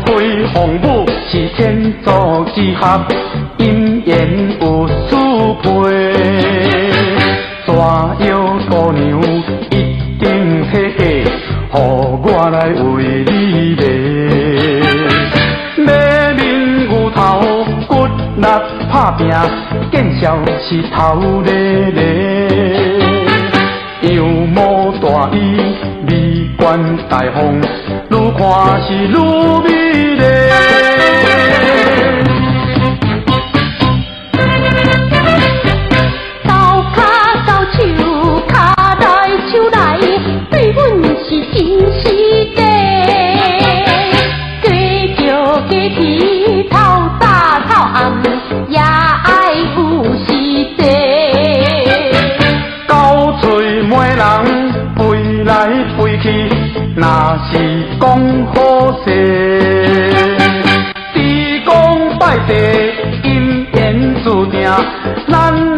妃凤舞是天作之合，姻缘有殊配。蛇妖姑娘一定体价，互我来为你卖。马面牛头骨力拍拼，见笑是头咧咧。羊毛大衣美观大方，愈看是愈美丽。高脚高手，脚来手来，对阮是真实地。加招加去，透早透暗，也爱有时地。高嘴骂人飞来飞去，若是讲好势。地公拜地，姻缘注定，咱